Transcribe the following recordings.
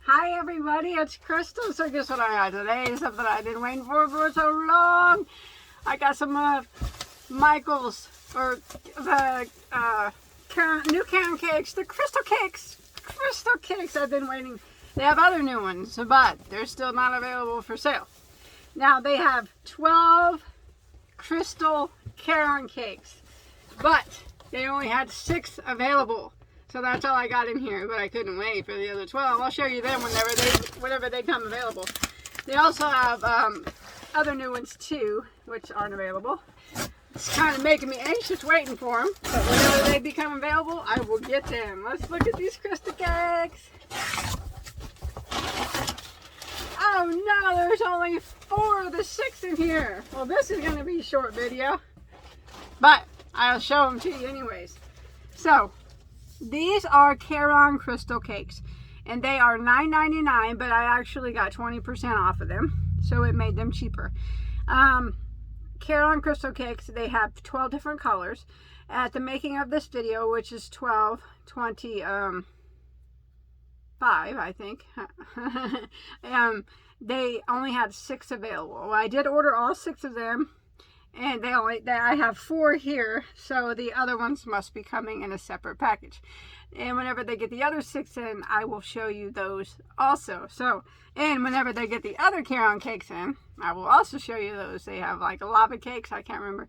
Hi everybody, it's Crystal. So guess what I got today? Something I've been waiting for so long. I got some Michael's, or the new Caron cakes, the crystal cakes. Crystal cakes I've been waiting. They have other new ones, but they're still not available for sale. Now they have 12 crystal Caron cakes, but they only had 6 available. So that's all I got in here, but I couldn't wait for the other 12. I'll show you them whenever they come available. They also have other new ones too, which aren't available. It's kind of making me anxious waiting for them, but whenever they become available, I will get them. Let's look at these crystal cakes. Oh no, there's only 4 of the 6 in here. Well, this is going to be a short video, but I'll show them to you anyways. So, these are Caron crystal cakes, and they are $9.99, but I actually got 20% off of them, so it made them cheaper. Caron crystal cakes, they have 12 different colors. At the making of this video, which is 12/25, I think, they only had 6 available. Well, I did order all 6 of them, and I have 4 here, so the other ones must be coming in a separate package. And whenever they get the other 6 in, I will show you those also. So, and whenever they get the other Caron cakes in, I will also show you those. They have like lava cakes, I can't remember,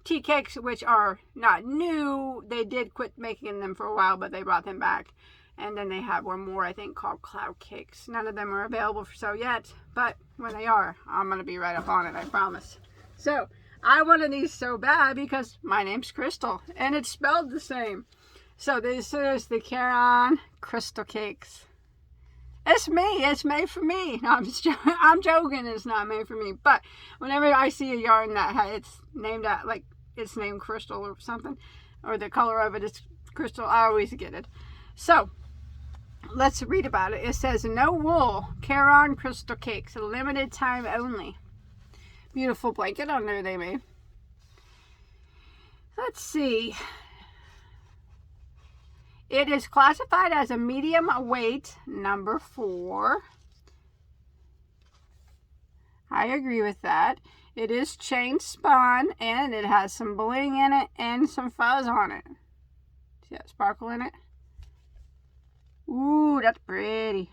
tea cakes, which are not new. They did quit making them for a while, but they brought them back. And then they have one more, I think, called cloud cakes. None of them are available for sale yet, but when they are, I'm going to be right up on it, I promise. So, I wanted these so bad because my name's Crystal, and it's spelled the same. So this is the Caron crystal cakes. It's me. It's made for me. No, I'm joking. It's not made for me. But whenever I see a yarn that it's named at, like, it's named Crystal or something, or the color of it is crystal, I always get it. So, let's read about it. It says, no wool, Caron crystal cakes, a limited time only. Beautiful blanket on there they made. Let's see. It is classified as a medium weight, number 4. I agree with that. It is chain spun, and it has some bling in it and some fuzz on it. See that sparkle in it? Ooh, that's pretty.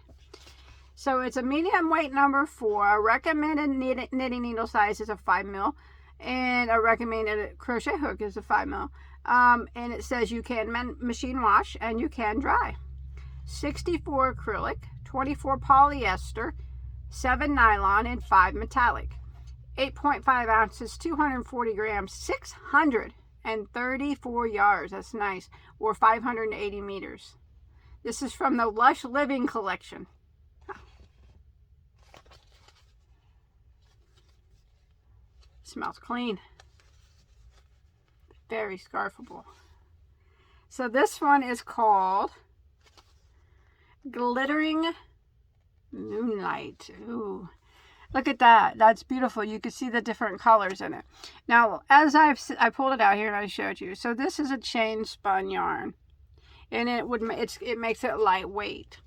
So it's a medium weight, number 4. A recommended knitting needle size is a 5 mil, and a recommended crochet hook is a 5 mil. And it says you can machine wash and you can dry. 64 acrylic, 24 polyester, 7 nylon, and 5 metallic. 8.5 ounces, 240 grams, 634 yards. That's nice. Or 580 meters. This is from the Lush Living collection. Smells clean. Very scarfable. So this one is called Glittering Moonlight. Ooh. Look at that. That's beautiful. You can see the different colors in it. Now, as I pulled it out here and I showed you. So this is a chain spun yarn. And it makes it lightweight.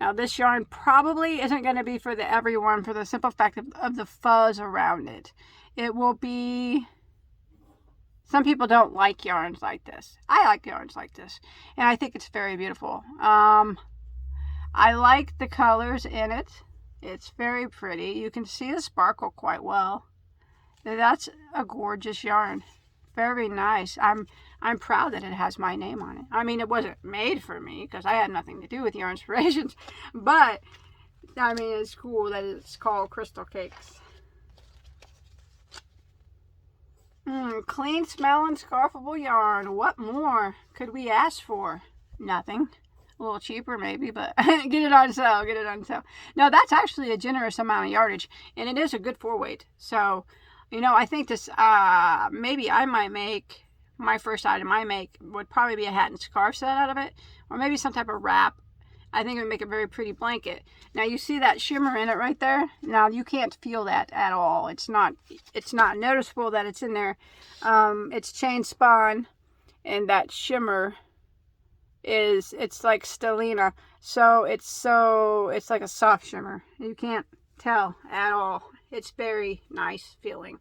Now this yarn probably isn't going to be for everyone, for the simple fact of the fuzz around it. It will be, some people don't like yarns like this. I like yarns like this, and I think it's very beautiful. I like the colors in it. It's very pretty. You can see the sparkle quite well. That's a gorgeous yarn. Very nice. I'm proud that it has my name on it. I mean, it wasn't made for me because I had nothing to do with Yarn Inspirations, but I mean, it's cool that it's called Crystal Cakes. Clean smelling scarfable yarn. What more could we ask for? Nothing. A little cheaper maybe, but get it on sale. Get it on sale. No, that's actually a generous amount of yardage, and it is a good 4-weight. So, you know, I think this, maybe I might make, my first item I make would probably be a hat and scarf set out of it, or maybe some type of wrap. I think it would make a very pretty blanket. Now you see that shimmer in it right there? Now you can't feel that at all. It's not noticeable that it's in there. It's chain spun, and that shimmer it's like stellina. So it's like a soft shimmer. You can't tell at all. It's very nice feeling.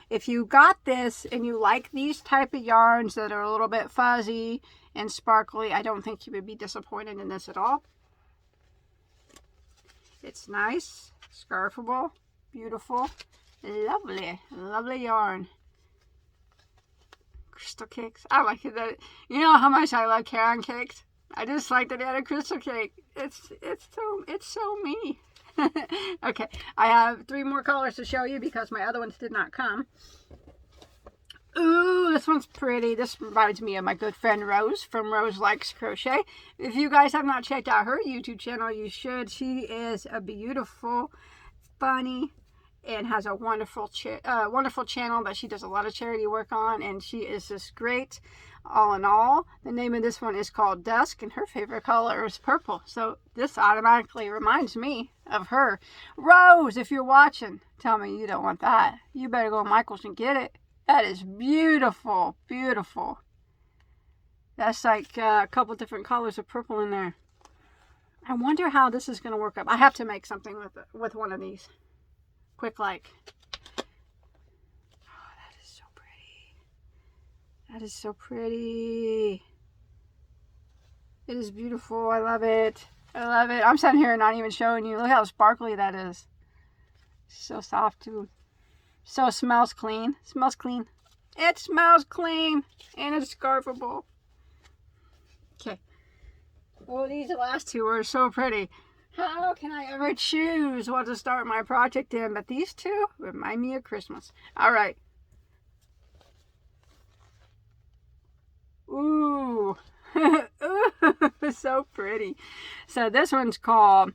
If you got this and you like these type of yarns that are a little bit fuzzy and sparkly, I don't think you would be disappointed in this at all. It's nice, scarfable, beautiful, lovely, lovely yarn. Crystal cakes. I like it. You know how much I love Caron cakes? I just like that they had a crystal cake. It's so me. Okay, I have 3 more colors to show you because my other ones did not come. Ooh, this one's pretty. This reminds me of my good friend Rose from Rose Likes Crochet. If you guys have not checked out her YouTube channel, you should. She is a beautiful, funny, and has a wonderful channel that she does a lot of charity work on, and she is just great all in all. The name of this one is called Dusk, and her favorite color is purple, so this automatically reminds me of her. Rose, if you're watching, tell me you don't want that. You better go to Michael's and get it. That is beautiful, beautiful. That's like a couple different colors of purple in there. I wonder how this is going to work up. I have to make something with one of these. Quick like. Oh, that is so pretty. That is so pretty. It is beautiful. I love it. I love it. I'm sitting here not even showing you. Look how sparkly that is. So soft too. So it smells clean. It smells clean. It smells clean. And it's scarfable. Okay. Oh, these last 2 are so pretty. How can I ever choose what to start my project in? But these 2 remind me of Christmas. All right. Ooh. Ooh, so pretty. So this one's called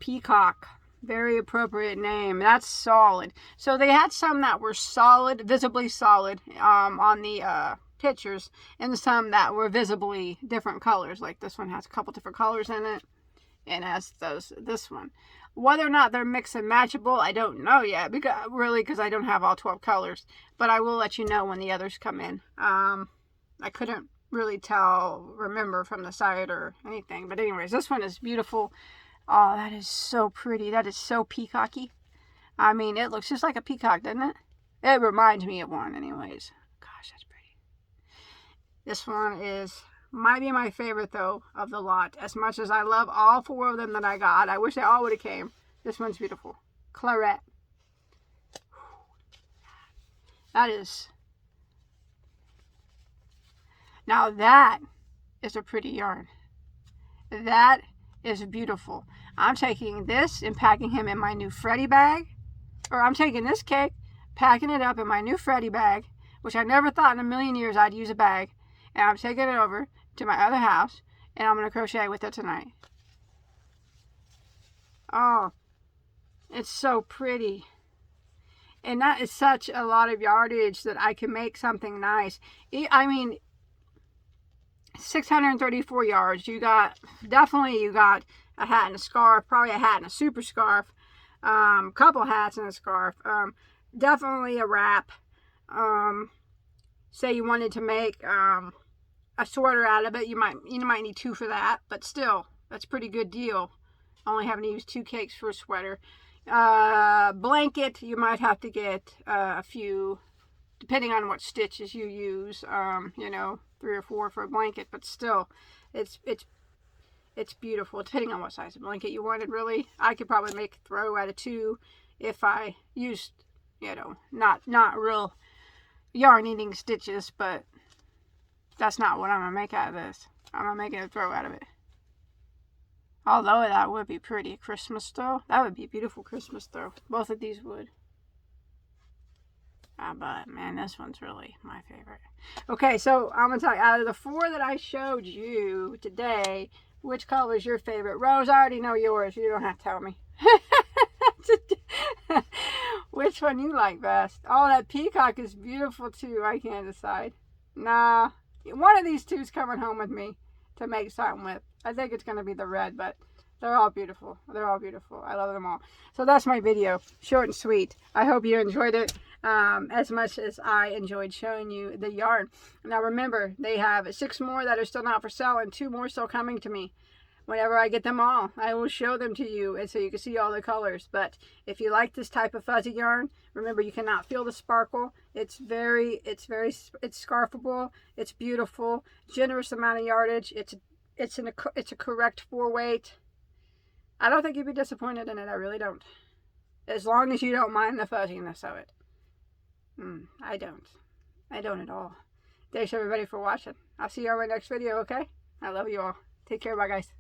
Peacock. Very appropriate name. That's solid. So they had some that were solid, visibly solid on the pictures, and some that were visibly different colors. Like this one has a couple different colors in it, and as does this one. Whether or not they're mix and matchable, I don't know yet, because I don't have all 12 colors. But I will let you know when the others come in. I couldn't really remember from the side or anything. But anyways, this one is beautiful. Oh, that is so pretty. That is so peacocky. I mean, it looks just like a peacock, doesn't it? It reminds me of one anyways. Gosh, that's pretty. This one might be my favorite, though, of the lot. As much as I love all 4 of them that I got. I wish they all would have came. This one's beautiful. Claret. That is... Now that is a pretty yarn. That is beautiful. I'm taking this and packing him in my new Freddy bag. Or I'm taking this cake, packing it up in my new Freddy bag, which I never thought in a million years I'd use a bag. And I'm taking it over to my other house, and I'm going to crochet with it tonight. Oh, it's so pretty. And that is such a lot of yardage that I can make something nice. I mean, 634 yards. You got a hat and a scarf, probably a hat and a super scarf, couple hats and a scarf, definitely a wrap. Say you wanted to make a sweater out of it, you might need 2 for that, but still, that's a pretty good deal. Only having to use 2 cakes for a sweater. Blanket, you might have to get a few, depending on what stitches you use. 3 or 4 for a blanket, but still, it's beautiful, depending on what size of blanket you wanted, really. I could probably make a throw out of 2 if I used, not real yarn eating stitches, but that's not what I'm going to make out of this. I'm going to make a throw out of it. Although that would be pretty. Christmas throw. That would be a beautiful Christmas throw. Both of these would. But man, this one's really my favorite. Okay, so I'm going to tell you, out of the 4 that I showed you today, which color is your favorite? Rose, I already know yours. You don't have to tell me. Which one you like best? Oh, that peacock is beautiful too. I can't decide. Nah, one of these 2 is coming home with me to make something with. I think it's going to be the red, but they're all beautiful. They're all beautiful. I love them all. So that's my video. Short and sweet. I hope you enjoyed it. as much as I enjoyed showing you the yarn. Now remember, they have 6 more that are still not for sale and 2 more still coming to me. Whenever I get them all, I will show them to you, and so you can see all the colors. But if you like this type of fuzzy yarn, remember, you cannot feel the sparkle. It's scarfable. It's beautiful. Generous amount of yardage. It's a correct 4-weight. I don't think you'd be disappointed in it. I really don't. As long as you don't mind the fuzziness of it. I don't. I don't at all. Thanks everybody for watching. I'll see you on my next video. Okay? I love you all. Take care. Bye guys.